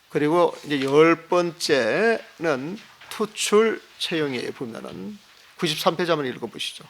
그리고 이제 10번째는 투출 채용이에요. 보면은 93페이지 한번 읽어보시죠.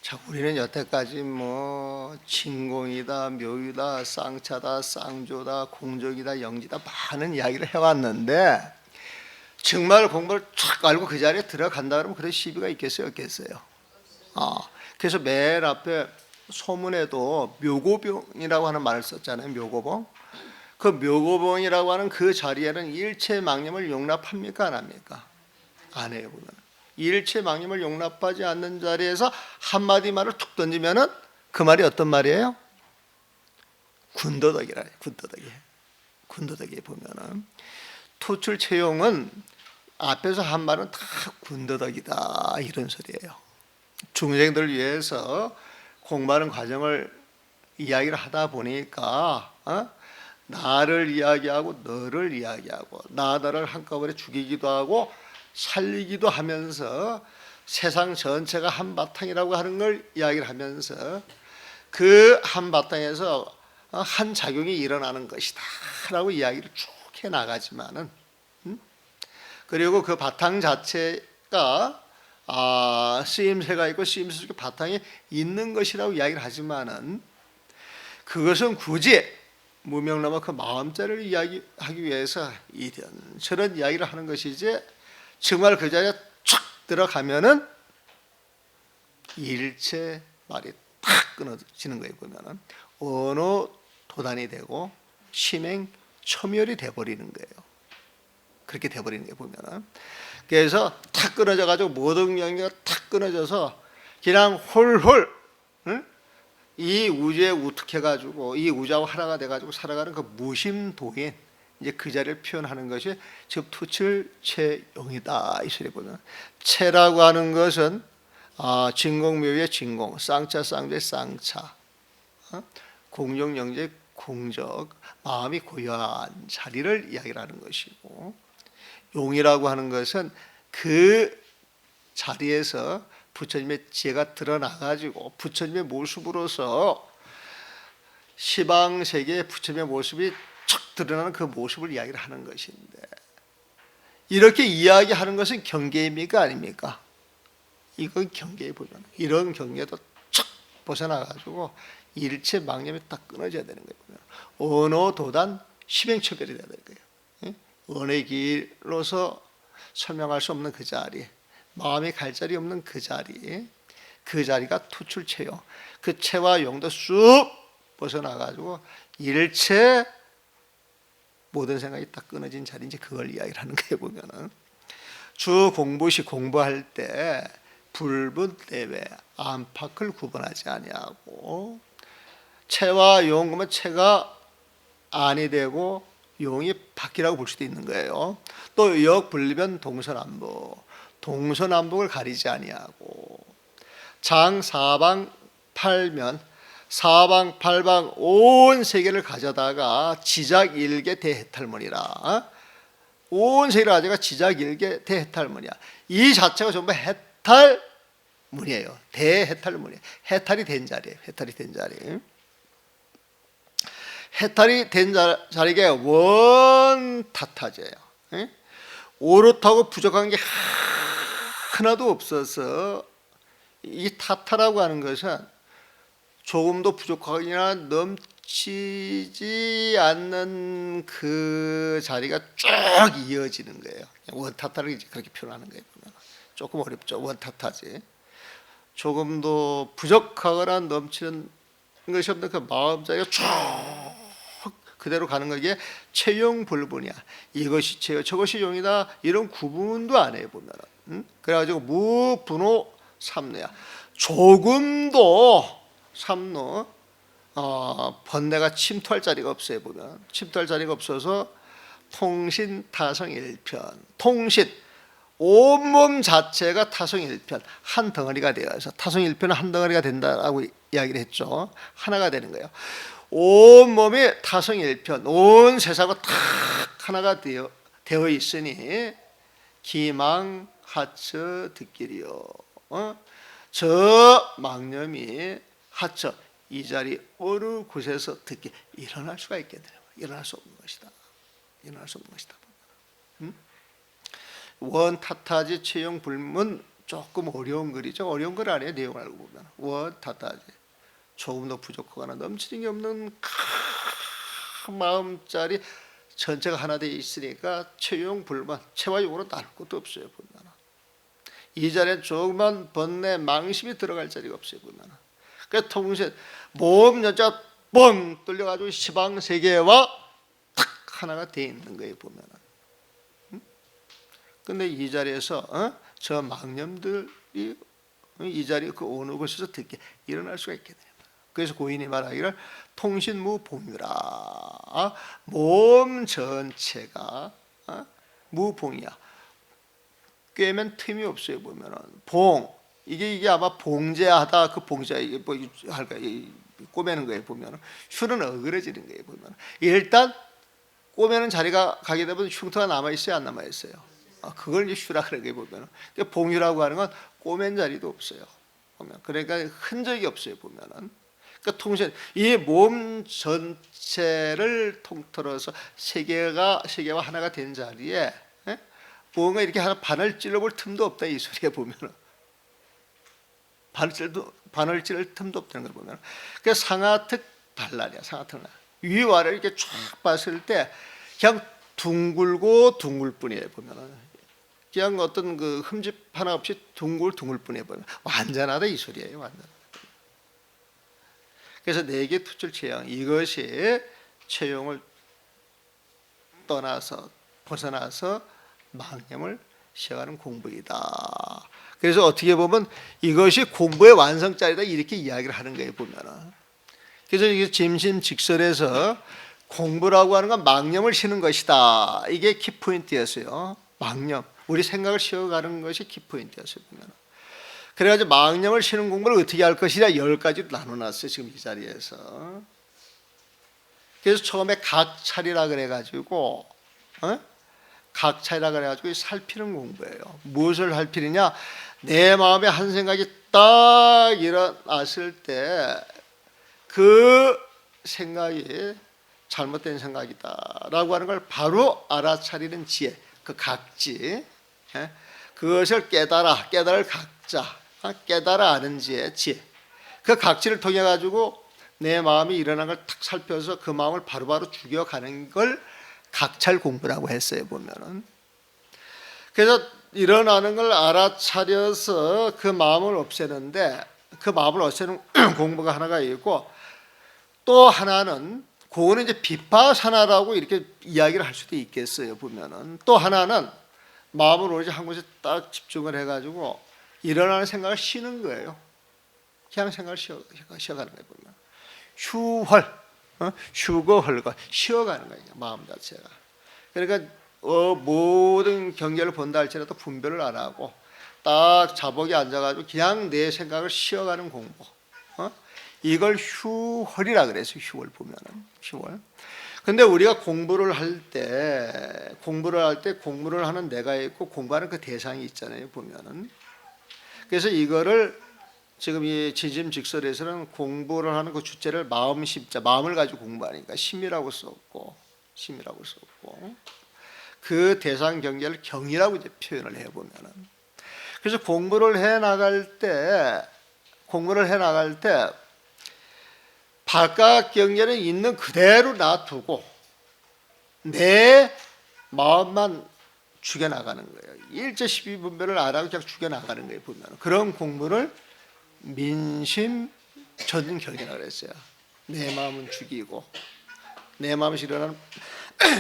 자, 우리는 여태까지 뭐 진공이다, 묘유다, 쌍차다, 쌍조다, 공적이다, 영지다 많은 이야기를 해왔는데 정말 공부를 쫙 알고 그 자리에 들어간다 그러면 그런 시비가 있겠어요, 없겠어요? 그래서 맨 앞에 소문에도 묘고봉이라고 하는 말을 썼잖아요. 묘고봉. 그 묘고봉이라고 하는 그 자리에는 일체망념을 용납합니까, 안 합니까? 안 해요. 보면 일체망념을 용납하지 않는 자리에서 한마디 말을 툭 던지면은 그 말이 어떤 말이에요? 군더더기라. 군더더기 보면은 투출 채용은 앞에서 한 말은 다 군더더기다 이런 소리예요. 중생들을 위해서 공부하는 과정을 이야기를 하다 보니까 나를 이야기하고 너를 이야기하고 나를 한꺼번에 죽이기도 하고 살리기도 하면서 세상 전체가 한바탕이라고 하는 걸 이야기를 하면서 그 한바탕에서 한 작용이 일어나는 것이다 라고 이야기를 쭉 해나가지만은 그리고 그 바탕 자체가 쓰임새가 있고 쓰임새 속에 바탕이 있는 것이라고 이야기를 하지만은 그것은 굳이 무명람한 그 마음자를 이야기하기 위해서 이런저런 이야기를 하는 것이지 정말 그 자리에 촥 들어가면은 일체 말이 탁 끊어지는 거예요. 보면은 언어 도단이 되고 심행 초멸이 돼버리는 거예요. 그렇게 돼버리는 거예요. 보면은 그래서 탁 끊어져 가지고 모든 영역이 탁 끊어져서 그냥 홀홀 이 우주에 우특해 가지고 이 우주하고 하나가 돼 가지고 살아가는 그 무심도인 이제 그 자리를 표현하는 것이 즉 투출체용이다 이 소리 보면 체라고 하는 것은 진공묘의 진공, 쌍차 쌍조의 쌍차, 공적 영재의 공적, 마음이 고요한 자리를 이야기를 하는 것이고 용이라고 하는 것은 그 자리에서 부처님의 지혜가 드러나가지고 부처님의 모습으로서 시방세계의 부처님의 모습이 척 드러나는 그 모습을 이야기를 하는 것인데 이렇게 이야기하는 것은 경계입니까 아닙니까? 이건 경계에 보면 이런 경계도 척 벗어나가지고 일체 망념이 딱 끊어져야 되는 거예요. 언어 도단 심행처별이 돼야 되는 거예요. 언어의 길로서 설명할 수 없는 그 자리, 마음이 갈 자리 없는 그 자리, 그 자리가 투출체요. 그 체와 용도 쑥 벗어나가지고 일체 모든 생각이 딱 끊어진 자리인지 그걸 이야기를 하는 거예요. 보면은 주 공부시 공부할 때 불분 내외 안팎을 구분하지 아니하고 체와 용 그러면 체가 안이 되고 용이 밖이라고 볼 수도 있는 거예요. 또 역분리변 동서남북 동서남북을 가리지 아니하고 장 사방 팔면 사방 팔방 온 세계를 가져다가 지작일계 대해탈문이라 온 세계를 가져가 지작일계 대해탈문이야. 이 자체가 전부 해탈문이에요. 대해탈문이에요. 해탈이 된 자리예요. 해탈이 된 자리. 해탈이 된 자리가 원타타제예요. 옳다고 부족한 게 하나도 없어서 이 타타라고 하는 것은 조금도 부족하거나 넘치지 않는 그 자리가 쭉 이어지는 거예요. 원타타를 이제 그렇게 표현하는 거예요. 조금 어렵죠. 원타타지. 조금도 부족하거나 넘치는 것이 없는 그 마음 자리가 쭉 그대로 가는 거기에 채용불분이야. 이것이 채요, 저것이 용이다. 이런 구분도 안 해 보면은. 그래가지고 무분호 삼루야. 조금도 삼루 번뇌가 침투할 자리가 없어요. 보면 침투할 자리가 없어서 통신 타성 일편. 통신 온몸 자체가 타성 일편, 한 덩어리가 되어서 타성 일편은 한 덩어리가 된다라고 이야기를 했죠. 하나가 되는 거예요. 온몸이 타성 일편, 온 세상과 탁 하나가 되어 있으니 기망 하처 듣기리요. 저 망념이 하처 이 자리 어느 곳에서 듣게 일어날 수가 있겠네요. 일어날 수 없는 것이다. 일어날 수 없는 것이다. 원타타지 채용불문 조금 어려운 글이죠. 어려운 글 아니에요. 내용 알고 보면 원타타지 조금 더 부족하거나 넘치는 게 없는 큰 마음짜리 전체가 하나 되어 있으니까 채용불만 채와 용으로 나눌 것도 없어요. 보면 이 자리에 조그만 번뇌 망심이 들어갈 자리가 없어요. 보면 그래서 통신 몸 여자 뻥 뚫려가지고 시방 세계와 탁 하나가 되어 있는 거예요. 보면 근데 이 자리에서 저 망념들이 이 자리 그 어느 곳에서 듣게 일어날 수가 있게 돼요. 그래서 고인이 말하기를 통신무봉유라. 몸 전체가 무봉이야. 꿰면 틈이 없어요. 보면은 봉 이게 아마 봉제하다 그 봉제 이게 뭐 할까 꼬매는 거예요. 보면은 흉은 어그러지는 거예요. 보면 일단 꼬매는 자리가 가게 되면 흉터가 남아 있어요. 안 남아 있어요. 그걸 이제 슈라 그러게 보면은 봉유라고 하는 건 꼬맨 자리도 없어요. 보면 그러니까 흔적이 없어요. 보면은 그러니까 통신 이 몸 전체를 통틀어서 세계와 하나가 된 자리에 뭔가 이렇게 하나 바늘 찔러볼 틈도 없다 이 소리에 보면은 바늘 찔러 틈도 없다는 걸 보면 그 상하특 발랄이야. 상하특 위와를 이렇게 쫙 봤을 때 그냥 둥글고 둥글 뿐이에요. 보면은 그냥 어떤 그 흠집 하나 없이 둥글둥글 뿐이에요. 보면 완전하다 이 소리예요. 완전. 그래서 네개 투출 체형 이것이 체형을 떠나서 벗어나서 망념을 시작하는 공부이다. 그래서 어떻게 보면 이것이 공부의 완성짜리다 이렇게 이야기를 하는 거예요. 보면은. 그래서 이게 짐심직설에서 공부라고 하는 건 망념을 쉬는 것이다. 이게 키포인트였어요. 망념. 우리 생각을 쉬어가는 것이 키포인트였어요. 보면. 그래가지고 망념을 쉬는 공부를 어떻게 할 것이냐 10가지로 나눠놨어요. 지금 이 자리에서. 그래서 처음에 각찰이라 그래가지고 각찰이라 그래가지고 살피는 공부예요. 무엇을 살피느냐? 내 마음에 한 생각이 딱 일어났을 때 그 생각이 잘못된 생각이다라고 하는 걸 바로 알아차리는 지혜, 그 각지, 그것을 깨달을 각자, 깨달아 아는 지혜, 그 각지를 통해 가지고 내 마음이 일어난 걸 탁 살펴서 그 마음을 바로바로 죽여가는 걸 각찰 공부라고 했어요. 보면은. 그래서 일어나는 걸 알아차려서 그 마음을 없애는데 그 마음을 없애는 공부가 하나가 있고 또 하나는 그거는 이제 비파사나라고 이렇게 이야기를 할 수도 있겠어요. 보면은 또 하나는 마음을 오로지 한 곳에 딱 집중을 해가지고 일어나는 생각을 쉬는 거예요. 그냥 생각을 쉬어가는 거예요. 보면 휴헐, 휴거헐거 쉬어가는 거예요. 마음 자체가. 그러니까 모든 경계를 본다 할지라도 분별을 안 하고 딱 자복에 앉아가지고 그냥 내 생각을 쉬어가는 공부. 이걸 휴헐이라 그래서 휴월 보면은 휴월. 근데 우리가 공부를 할 때 공부를 하는 내가 있고 공부하는 그 대상이 있잖아요. 보면은. 그래서 이거를 지금 이 지짐직설에서는 공부를 하는 그 주체를 마음심자, 마음을 가지고 공부하니까 심이라고 썼고 그 대상 경계를 경이라고 이제 표현을 해 보면은. 그래서 공부를 해 나갈 때 바깥 경계는 있는 그대로 놔두고 내 마음만 죽여나가는 거예요. 일제십이분별을 안 하고 그냥 죽여나가는 거예요. 보면 그런 공부를 민심 전경이라고 그랬어요. 내 마음은 죽이고 내 마음에서 일어나는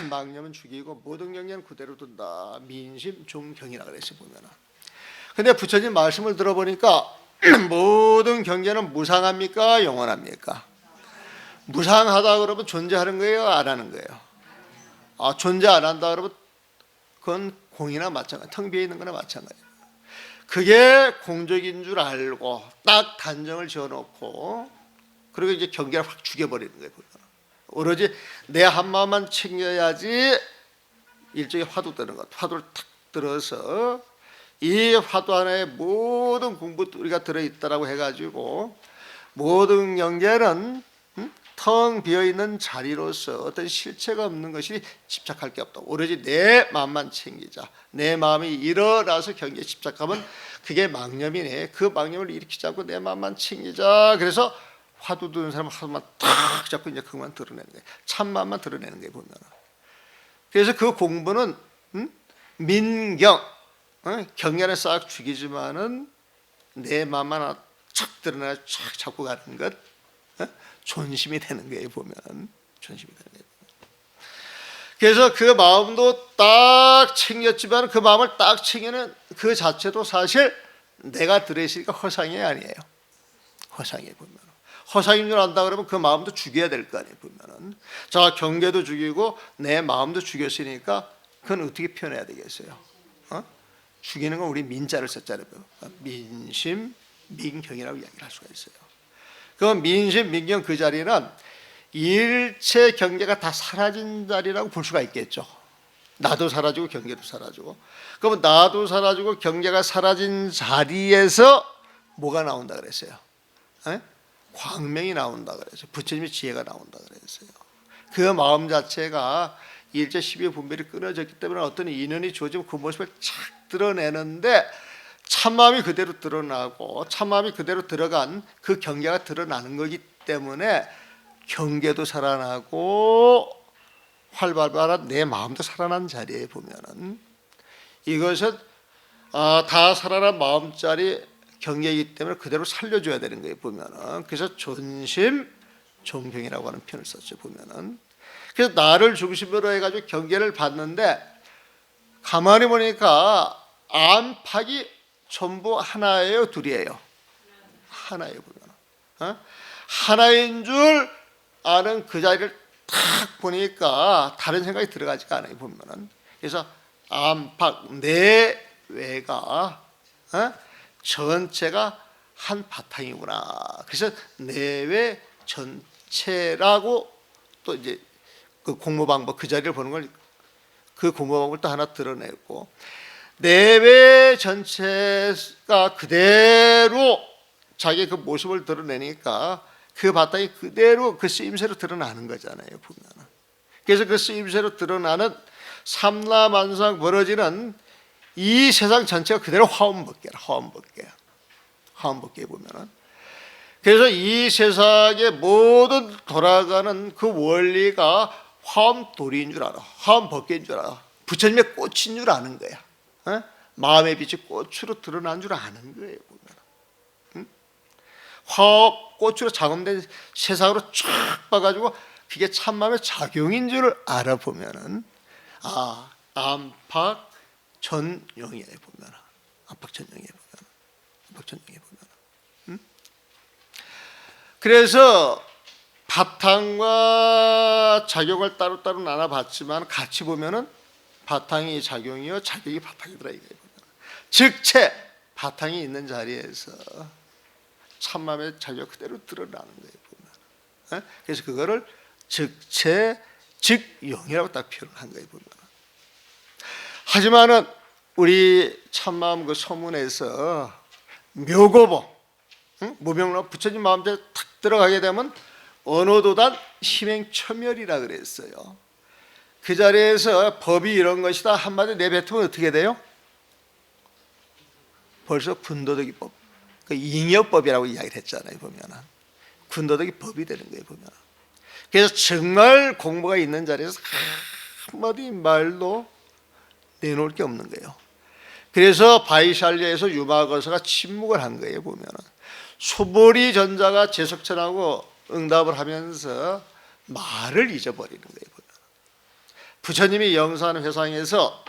망념은 죽이고 모든 경계는 그대로 둔다. 민심 종경이라 그랬어요 보면은. 근데 부처님 말씀을 들어보니까 모든 경계는 무상합니까? 영원합니까? 무상하다 그러면 존재하는 거예요? 안 하는 거예요? 존재 안 한다 그러면 그건 공이나 마찬가지, 텅 비어 있는 거나 마찬가지. 그게 공적인 줄 알고 딱 단정을 지어놓고 그리고 이제 경계를 확 죽여버리는 거예요. 오로지 내 한 마음만 챙겨야지. 일종의 화두 뜨는 것, 화두를 탁 들어서 이 화두 안에 모든 공부가 들어있다라고 해가지고 모든 경계는 텅 비어있는 자리로서 어떤 실체가 없는 것이 집착할 게 없다. 오로지 내 마음만 챙기자. 내 마음이 일어나서 경계에 집착하면 그게 망념이네. 그 망념을 일으키지 않고 내 마음만 챙기자. 그래서 화두 드는 사람은 화두만 탁 잡고 이제 그것만 드러내는 거예요. 참마음만 드러내는 거예요 보면. 그래서 그 공부는 민경, 경계는 싹 죽이지만은 내 마음만 착 드러나 착 잡고 가는 것, 존심이 되는 거예요 보면. 존심이 되는 거예요. 그래서 그 마음도 딱 챙겼지만 그 마음을 딱 챙기는 그 자체도 사실 내가 들어있으니까 허상이 아니에요. 허상이에요 보면. 허상인 줄 안다 그러면 그 마음도 죽여야 될 거 아니에요 보면은. 자, 경계도 죽이고 내 마음도 죽였으니까 그건 어떻게 표현해야 되겠어요? 죽이는 건 우리 민자를 썼잖아요. 민심 민경이라고 이야기를 할 수가 있어요. 그 민심 민경 그 자리는 일체 경계가 다 사라진 자리라고 볼 수가 있겠죠. 나도 사라지고 경계도 사라지고. 그러면 나도 사라지고 경계가 사라진 자리에서 뭐가 나온다 그랬어요? 광명이 나온다 그랬어요. 부처님의 지혜가 나온다 그랬어요. 그 마음 자체가 일체 12의 분별이 끊어졌기 때문에 어떤 인연이 주어지면 그 모습을 착 드러내는데 참마음이 그대로 드러나고 참마음이 그대로 들어간 그 경계가 드러나는 거기 때문에 경계도 살아나고 활발한 내 마음도 살아난 자리에 보면은 이것은 다 살아난 마음짜리 경계이기 때문에 그대로 살려줘야 되는 거예요 보면은. 그래서 존심 존경이라고 하는 표현을 썼죠 보면은. 그래서 나를 중심으로 해가지고 경계를 봤는데 가만히 보니까 안팎이 전부 하나예요, 둘이에요? 하나예요 보면. 하나인 줄 아는 그 자리를 딱 보니까 다른 생각이 들어가지가 않아요 보면은. 그래서 안팎 내외가 전체가 한 바탕이구나. 그래서 내외 전체라고 또 이제 그 공부 방법 그 자리를 보는 걸 그 공부 방법을 또 하나 드러내고 내외 전체가 그대로 자기의 그 모습을 드러내니까 그 바탕이 그대로 그 쓰임새로 드러나는 거잖아요 보면. 그래서 그 쓰임새로 드러나는 삼라만상 벌어지는 이 세상 전체가 그대로 화엄법계라. 화엄법계 보면은. 그래서 이 세상의 모든 돌아가는 그 원리가 화엄도리인 줄 알아. 화엄법계인 줄 알아. 부처님의 꽃인 줄 아는 거야. 마음의 빛이 꽃으로 드러난 줄 아는 거예요 보면. 화꽃으로 작업된 세상으로 쫙 봐가지고 그게 참마음의 작용인 줄 알아보면은 안팎 전용이에요 보면. 안팎 전용이에요 보면. 안팎 전용이에요 보면. 그래서 바탕과 작용을 따로따로 나눠봤지만 같이 보면은 바탕이 작용이요 작용이 바탕이더라 이거예요 보면. 즉체 바탕이 있는 자리에서 참마음의 작용 그대로 드러나는 거예요 보면. 그래서 그거를 즉체 즉용이라고 딱 표현한 거예요 보면. 하지만은 우리 참마음 그 서문에서 묘고보 무명로 부처님 마음대로 탁 들어가게 되면 언어도단 희맹첨열이라 그랬어요. 그 자리에서 법이 이런 것이다 한마디 내뱉으면 어떻게 돼요? 벌써 군도덕이법, 그 잉여법이라고 이야기를 했잖아요 보면은. 군도덕이 법이 되는 거예요 보면. 그래서 정말 공부가 있는 자리에서 한마디 말도 내놓을 게 없는 거예요. 그래서 바이샬리에서 유마거서가 침묵을 한 거예요 보면은. 소보리 전자가 제석천하고 응답을 하면서 말을 잊어버리는 거예요. 부처님이 영산 회상에서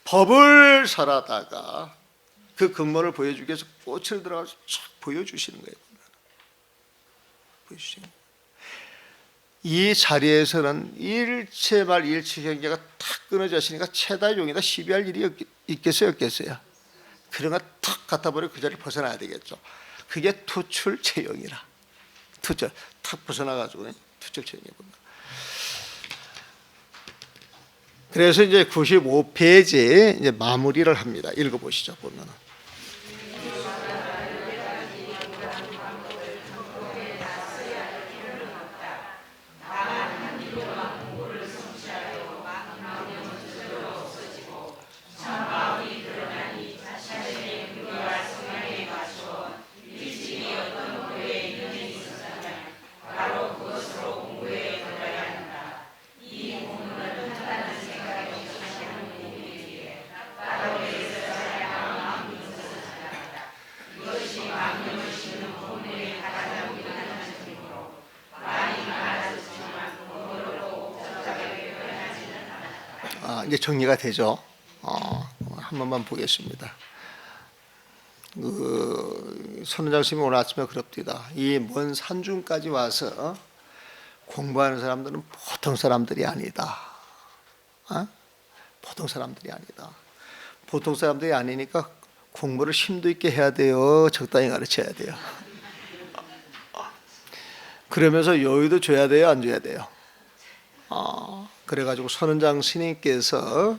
법을 설하다가 그 근본을 보여주기 위해서 꽃을 들어가서 쫙 보여주시는 거예요. 보여주시는 거예요. 이 자리에서는 일체말 일체경계가 탁 끊어져 있으니까 최다의 용이다 시비할 일이 있겠어요, 없겠어요? 그런 거 탁 갖다 버리고 그 자리를 벗어나야 되겠죠. 그게 투출체형이라. 투출 탁 벗어나가지고 투출체형이구나. 그래서 이제 95페이지 이제 마무리를 합니다. 읽어보시죠. 보면은. 이제 정리가 되죠. 한 번만 보겠습니다. 선원장 스님이 오늘 아침에 그럽디다. 이 먼 산중까지 와서 공부하는 사람들은 보통 사람들이 아니다. 보통 사람들이 아니다. 보통 사람들이 아니니까 공부를 심도 있게 해야 돼요. 적당히 가르쳐야 돼요. 그러면서 여유도 줘야 돼요, 안 줘야 돼요? 그래가지고 선원장 스님께서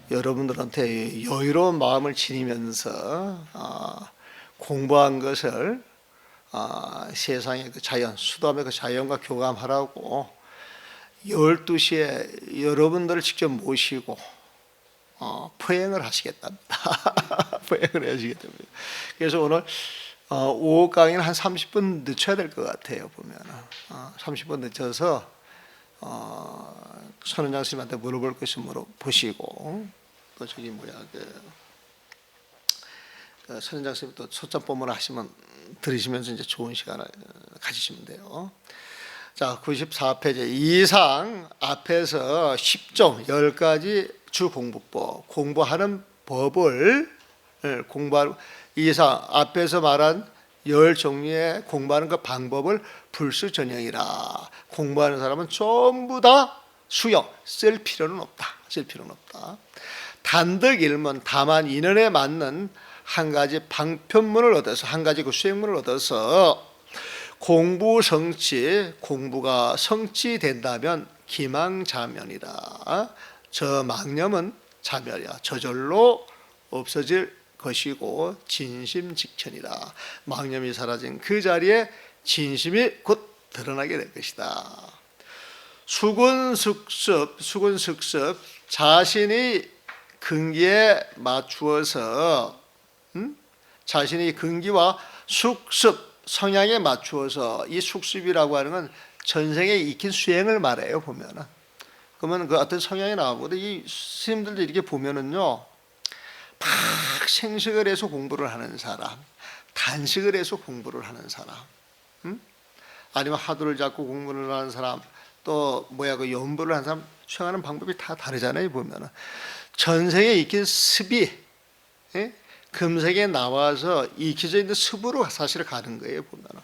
여러분들한테 여유로운 마음을 지니면서 공부한 것을 세상의 그 자연, 수도함의 그 자연과 교감하라고 12시에 여러분들을 직접 모시고 포행을 하시겠답니다. 포행을 하시겠답니다. 그래서 오늘 오후 강의는 한 30분 늦춰야 될 것 같아요. 보면은 30분 늦춰서 선원장 스님한테 물어볼 것 있으면 물어보시고 또 저기 선원장 스님 또 소짬법문 하시면 들으시면서 이제 좋은 시간을 가지시면 돼요. 자, 94페이지 이상 앞에서 10종 10가지 주 공부법 공부하는 법을 공부하는 이상 앞에서 말한 10종류의 공부하는 그 방법을 불수전형이라. 공부하는 사람은 전부 다 수용 쓸 필요는 없다. 쓸 필요는 없다. 단득 일문 다만 인연에 맞는 한 가지 방편문을 얻어서 한 가지 그 수행문을 얻어서 공부 성취 공부가 성취된다면 기망자면이다. 저 망념은 자멸이야. 저절로 없어질 것이고 진심직천이다. 망념이 사라진 그 자리에 진심이 곧 드러나게 될 것이다. 수근숙습 자신이 근기에 맞추어서 자신이 근기와 숙습 성향에 맞추어서 이 숙습이라고 하는 건 전생에 익힌 수행을 말해요. 보면은 그러면 그 어떤 성향이 나오고 이 스님들도 이렇게 보면은요 막 생식을 해서 공부를 하는 사람, 단식을 해서 공부를 하는 사람, 아니면 화두를 잡고 공부를 하는 사람, 또 그 연부를 하는 사람 수행하는 방법이 다 다르잖아요. 보면은 전생에 익힌 습이 금생에 나와서 익혀져 있는 습으로 사실 가는 거예요. 보면은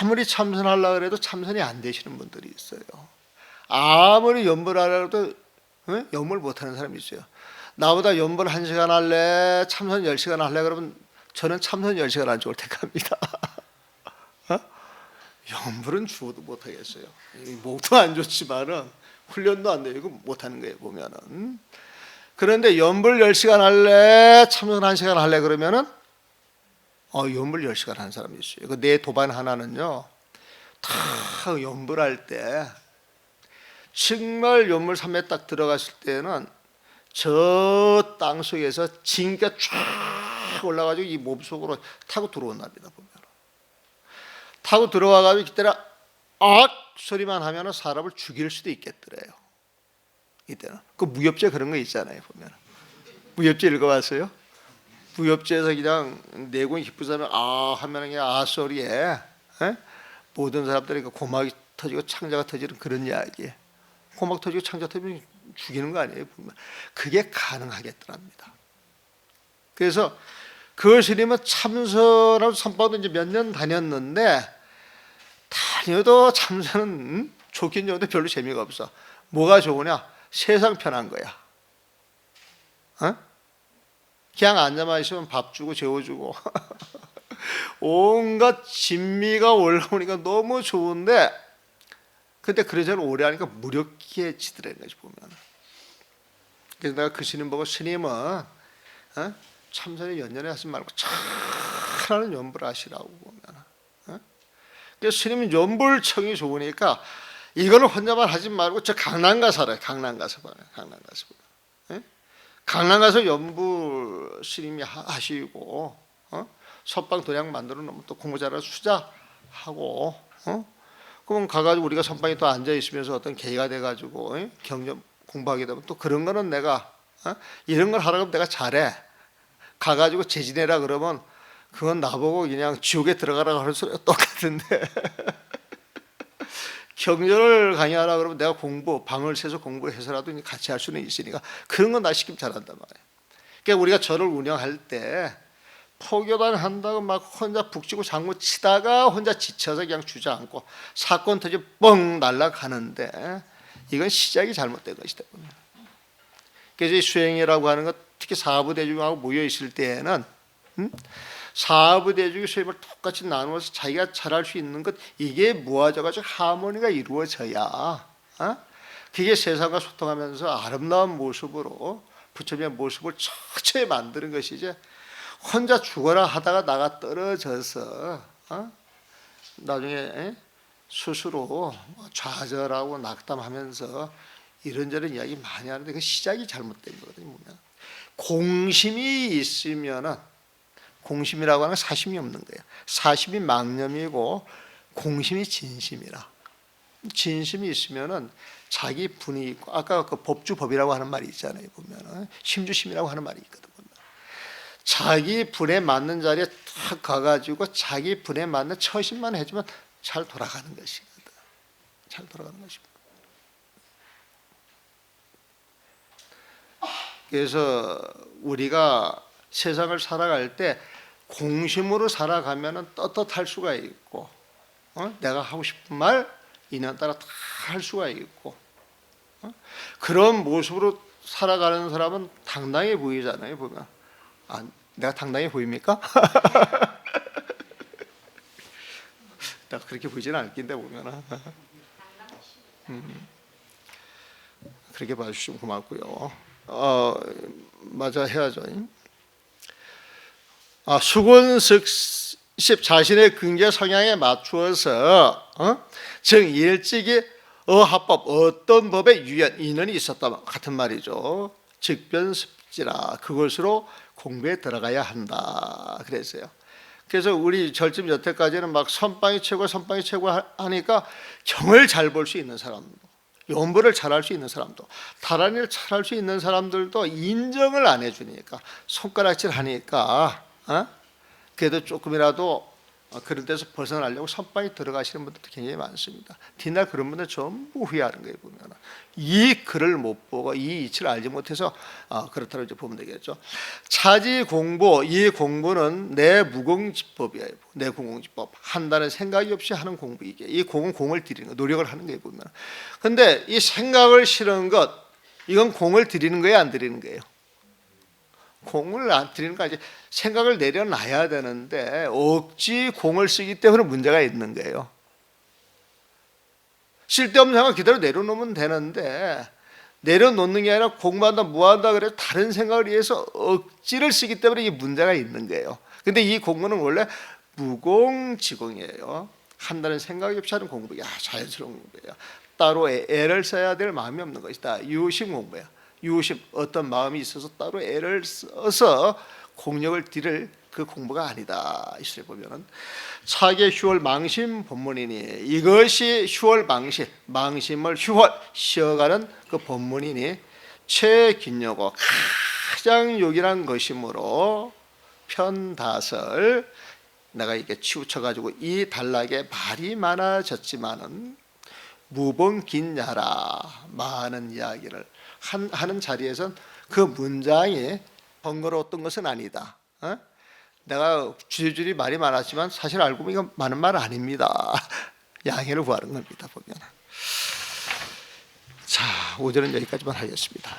아무리 참선하려고 해도 참선이 안 되시는 분들이 있어요. 아무리 연부를 하려고 해도 연부를 못하는 사람이 있어요. 나보다 연불 1시간 할래? 참선 10시간 할래? 그러면 저는 참선 10시간 안 좋을 택합니다. 연불은 죽어도 못하겠어요. 목도 안 좋지만은 훈련도 안 되고 못하는 거예요. 보면은. 그런데 연불 10시간 할래? 참선 1시간 할래? 그러면은 연불 10시간 하는 사람이 있어요. 그 내 도반 하나는요. 다 연불할 때 정말 연불 3에 딱 들어갔을 때는 저 땅속에서 진기가 쫙 올라가지고 이 몸속으로 타고 들어온답니다. 보면 타고 들어와가지고 그때는 악 소리만 하면 사람을 죽일 수도 있겠더래요. 이때는 그 무협제 그런 거 있잖아요. 보면 무협제 읽어봤어요? 무협제에서 그냥 내공이 깊은 사람은 아 하면 그냥 아 소리에 모든 사람들이 그 고막이 터지고 창자가 터지는 그런 이야기. 호막 터지고 창자 터지면 죽이는 거 아니에요? 그게 가능하겠더랍니다. 그래서 그 스님은 참선하고 선방도 이제 몇 년 다녔는데 다녀도 참선은 좋긴 좋은데 별로 재미가 없어. 뭐가 좋으냐? 세상 편한 거야. 어? 그냥 앉아만 있으면 밥 주고 재워주고 온갖 진미가 올라오니까 너무 좋은데 근데 그러저는 오래 하니까 무력해지더라는 거지 보면. 그래서 내가 그 스님 보고 스님은 참선에 연연해 하지 말고 잘하는 연불을 하시라고 보면. 그래서 스님은 연불청이 좋으니까 이거는 혼자만 하지 말고 저 강남 가서 하라. 강남 가서 봐요. 강남 가서 봐요. 강남 가서 연불 스님이 하시고 선방 도량 만들어 놓으면 또 공부 잘하는 수자하고 그러면 가가지고 우리가 선방에 또 앉아 있으면서 어떤 계기가 돼가지고 경전 공부하게 되면 또 그런 거는 내가 이런 걸 하라고 하면 내가 잘해. 가가지고 재진해라 그러면 그건 나보고 그냥 지옥에 들어가라고 하는 소리가 똑같은데 경전을 강의하라 그러면 내가 방을 새서 공부해서라도 같이 할 수는 있으니까 그런 건 나 시키면 잘한단 말이에요. 그러니까 우리가 절을 운영할 때 포교단 한다고 막 혼자 북치고 장구 치다가 혼자 지쳐서 그냥 주저앉고 사건 터지 뻥 날아가는데 이건 시작이 잘못된 것이다. 그래서 수행이라고 하는 것 특히 사부대중하고 모여 있을 때에는 사부대중이 수행을 똑같이 나누어서 자기가 잘할 수 있는 것 이게 모아져가지고 하모니가 이루어져야 그게 세상과 소통하면서 아름다운 모습으로 부처님의 모습을 처처히 만드는 것이지 혼자 죽어라 하다가 나가 떨어져서 나중에 스스로 좌절하고 낙담하면서 이런저런 이야기 많이 하는데 그 시작이 잘못된 거거든요. 공심이 있으면은 공심이라고 하는 건 사심이 없는 거예요. 사심이 망념이고 공심이 진심이라. 진심이 있으면은 자기 분이 있고 아까 그 법주법이라고 하는 말이 있잖아요. 보면은 심주심이라고 하는 말이 있거든. 자기 분에 맞는 자리에 탁 가가지고 자기 분에 맞는 처신만 해주면 잘 돌아가는 것이거든. 잘 돌아가는 것입니다. 그래서 우리가 세상을 살아갈 때 공심으로 살아가면 떳떳할 수가 있고 내가 하고 싶은 말 인연따라 다 할 수가 있고 그런 모습으로 살아가는 사람은 당당해 보이잖아요. 보면 내가 당당해 보입니까? 나 그렇게 보이지는 않긴데 보면은 그렇게 봐주시면 고맙고요. 맞아 해야죠. 수곤습 자신의 근계 성향에 맞추어서 즉 일찍이 어합법 어떤 법에 유연 인연이 있었다 같은 말이죠. 직변습지라 그것으로 공부에 들어가야 한다 그랬어요. 그래서 우리 절집 여태까지는 막 선방이 최고 하니까 경을 잘 볼 수 있는 사람도 연불을 잘할 수 있는 사람도 다란이를 잘할 수 있는 사람들도 인정을 안 해주니까 손가락질 하니까 그래도 조금이라도 그런 데서 벗어나려고 선방에 들어가시는 분들도 굉장히 많습니다. 뒷날 그런 분들 전부 후회하는 거예요. 보면 이 글을 못 보고 이 이치를 알지 못해서 그렇다고 이제 보면 되겠죠. 차지 공부, 이 공부는 내 무공지법이에요. 내 무공지법 한다는 생각이 없이 하는 공부 이게 이 공은 공을 들이는 거, 노력을 하는 거예요. 보면 근데 이 생각을 실은 것 이건 공을 들이는 거예요, 안 들이는 거예요? 공을 안 들이는 거 아니지. 생각을 내려놔야 되는데 억지 공을 쓰기 때문에 문제가 있는 거예요. 쓸데없는 생각 그대로 내려놓으면 되는데 내려놓는 게 아니라 공부한다 뭐한다 그래서 다른 생각을 위해서 억지를 쓰기 때문에 이게 문제가 있는 거예요. 근데 이 공부는 원래 무공지공이에요. 한다는 생각이 없이 하는 공부야. 자연스러운 공부예요. 따로 애를 써야 될 마음이 없는 것이다. 유심 공부야. 유심 어떤 마음이 있어서 따로 애를 써서 공력을 들일 그 공부가 아니다. 이를 보면은 차계 휴월 망심 법문이니 이것이 휴월 망심을 휴월 쉬어가는 그 법문이니 최긴여고 가장 요긴한 것이므로 편다설 내가 이게 치우쳐가지고 이 단락에 말이 많아졌지만은 무번긴야라 많은 이야기를 하는 자리에선 그 문장이 번거로웠던 것은 아니다. 내가 주저주리 말이 많았지만 사실 알고 보면 이건 많은 말 아닙니다. 양해를 구하는 겁니다. 보면. 자, 5절은 여기까지만 하겠습니다.